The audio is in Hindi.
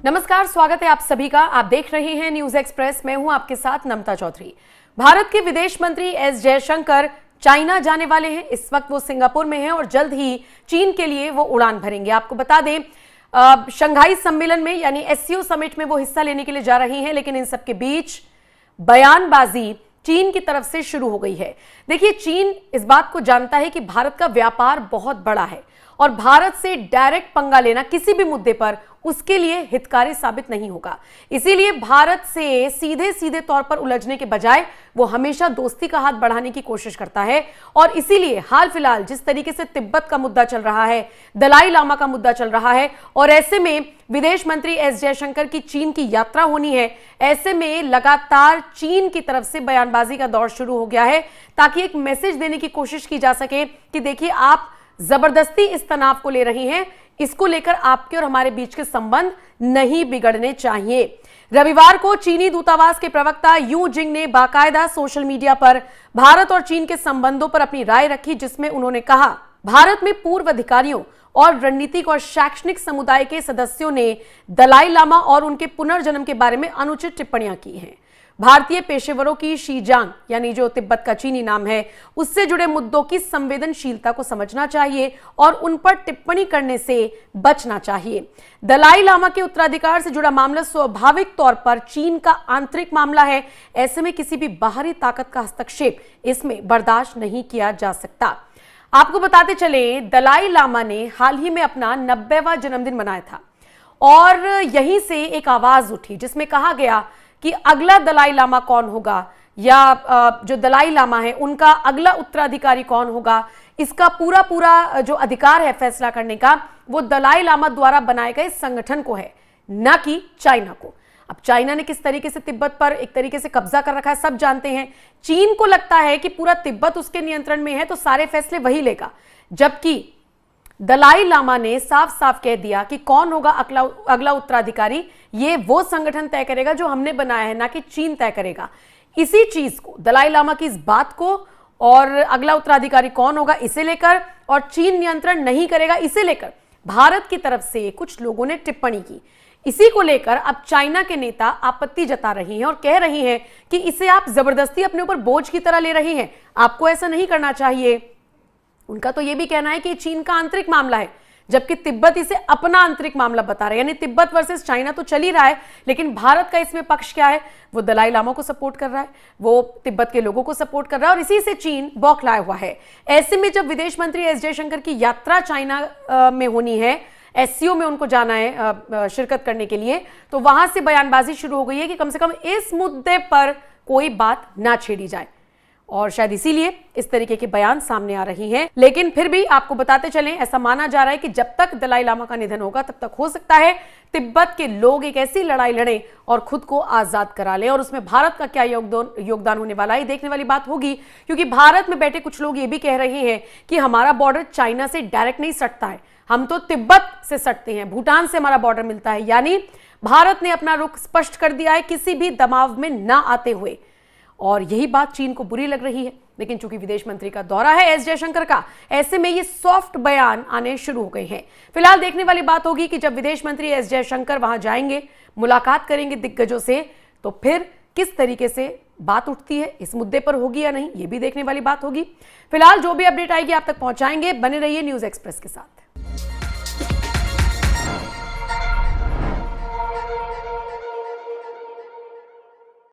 नमस्कार, स्वागत है आप सभी का। आप देख रहे हैं न्यूज एक्सप्रेस। मैं हूं आपके साथ नमता चौधरी। भारत के विदेश मंत्री एस जयशंकर चाइना जाने वाले हैं। इस वक्त वो सिंगापुर में हैं और जल्द ही चीन के लिए वो उड़ान भरेंगे। आपको बता दें, शंघाई सम्मेलन में यानी एससीओ समिट में वो हिस्सा लेने के लिए जा रही हैं, लेकिन इन सबके बीच बयानबाजी चीन की तरफ से शुरू हो गई है। देखिए, चीन इस बात को जानता है कि भारत का व्यापार बहुत बड़ा है और भारत से डायरेक्ट पंगा लेना किसी भी मुद्दे पर उसके लिए हितकारी साबित नहीं होगा। इसीलिए भारत से सीधे सीधे तौर पर उलझने के बजाय वो हमेशा दोस्ती का हाथ बढ़ाने की कोशिश करता है। और इसीलिए हाल फिलहाल जिस तरीके से तिब्बत का मुद्दा चल रहा है, दलाई लामा का मुद्दा चल रहा है, और ऐसे में विदेश मंत्री एस जयशंकर की चीन की यात्रा होनी है, ऐसे में लगातार चीन की तरफ से बयानबाजी का दौर शुरू हो गया है, ताकि एक मैसेज देने की कोशिश की जा सके कि देखिए, आप जबरदस्ती इस तनाव को ले रही हैं, इसको लेकर आपके और हमारे बीच के संबंध नहीं बिगड़ने चाहिए। रविवार को चीनी दूतावास के प्रवक्ता यू जिंग ने बाकायदा सोशल मीडिया पर भारत और चीन के संबंधों पर अपनी राय रखी, जिसमें उन्होंने कहा, भारत में पूर्व अधिकारियों और रणनीतिक और शैक्षणिक समुदाय के सदस्यों ने दलाई लामा और उनके पुनर्जन्म के बारे में अनुचित टिप्पणियां की हैं। भारतीय पेशेवरों की शीजांग यानी जो तिब्बत का चीनी नाम है, उससे जुड़े मुद्दों की संवेदनशीलता को समझना चाहिए और उन पर टिप्पणी करने से बचना चाहिए। दलाई लामा के उत्तराधिकार से जुड़ा मामला स्वाभाविक तौर पर चीन का आंतरिक मामला है। ऐसे में किसी भी बाहरी ताकत का हस्तक्षेप इसमें बर्दाश्त नहीं किया जा सकता। आपको बताते चले, दलाई लामा ने हाल ही में अपना 90वां जन्मदिन मनाया था और यहीं से एक आवाज उठी जिसमें कहा गया कि अगला दलाई लामा कौन होगा, या जो दलाई लामा है उनका अगला उत्तराधिकारी कौन होगा, इसका पूरा जो अधिकार है फैसला करने का, वो दलाई लामा द्वारा बनाए गए संगठन को है, ना कि चाइना को। अब चाइना ने किस तरीके से तिब्बत पर एक तरीके से कब्जा कर रखा है, सब जानते हैं। चीन को लगता है कि पूरा तिब्बत उसके नियंत्रण में है तो सारे फैसले वही लेगा, जबकि दलाई लामा ने साफ साफ कह दिया कि कौन होगा अगला उत्तराधिकारी, ये वो संगठन तय करेगा जो हमने बनाया है, ना कि चीन तय करेगा। इसी चीज को, दलाई लामा की इस बात को और अगला उत्तराधिकारी कौन होगा इसे लेकर, और चीन नियंत्रण नहीं करेगा इसे लेकर भारत की तरफ से कुछ लोगों ने टिप्पणी की। इसी को लेकर अब चाइना के नेता आपत्ति जता रही हैं और कह रही हैं कि इसे आप जबरदस्ती अपने ऊपर बोझ की तरह ले रही हैं, आपको ऐसा नहीं करना चाहिए। उनका तो यह भी कहना है कि चीन का आंतरिक मामला है, जबकि तिब्बत इसे अपना आंतरिक मामला बता रहा है। यानी तिब्बत वर्सेस चाइना तो चल ही रहा है, लेकिन भारत का इसमें पक्ष क्या है? वो दलाई लामा को सपोर्ट कर रहा है, वो तिब्बत के लोगों को सपोर्ट कर रहा है, और इसी से चीन बौखलाया हुआ है। ऐसे में जब विदेश मंत्री एस जयशंकर की यात्रा चाइना में होनी है, एससीओ में उनको जाना है शिरकत करने के लिए, तो वहां से बयानबाजी शुरू हो गई है कि कम से कम इस मुद्दे पर कोई बात ना छेड़ी जाए, और शायद इसीलिए इस तरीके के बयान सामने आ रही हैं। लेकिन फिर भी आपको बताते चलें, ऐसा माना जा रहा है कि जब तक दलाई लामा का निधन होगा तब तक हो सकता है तिब्बत के लोग एक ऐसी लड़ाई लड़ें और खुद को आजाद करा लें, और उसमें भारत का क्या योगदान होने वाला है, देखने वाली बात होगी। क्योंकि भारत में बैठे कुछ लोग ये भी कह रहे हैं कि हमारा बॉर्डर चाइना से डायरेक्ट नहीं सटता है, हम तो तिब्बत से सटते हैं, भूटान से हमारा बॉर्डर मिलता है। यानी भारत ने अपना रुख स्पष्ट कर दिया है, किसी भी दबाव में ना आते हुए, और यही बात चीन को बुरी लग रही है। लेकिन चूंकि विदेश मंत्री का दौरा है एस जयशंकर का, ऐसे में ये सॉफ्ट बयान आने शुरू हो गए हैं। फिलहाल देखने वाली बात होगी कि जब विदेश मंत्री एस जयशंकर वहां जाएंगे, मुलाकात करेंगे दिग्गजों से, तो फिर किस तरीके से बात उठती है, इस मुद्दे पर होगी या नहीं, ये भी देखने वाली बात होगी। फिलहाल जो भी अपडेट आएगी आप तक पहुंचाएंगे। बने रहिए न्यूज एक्सप्रेस के साथ।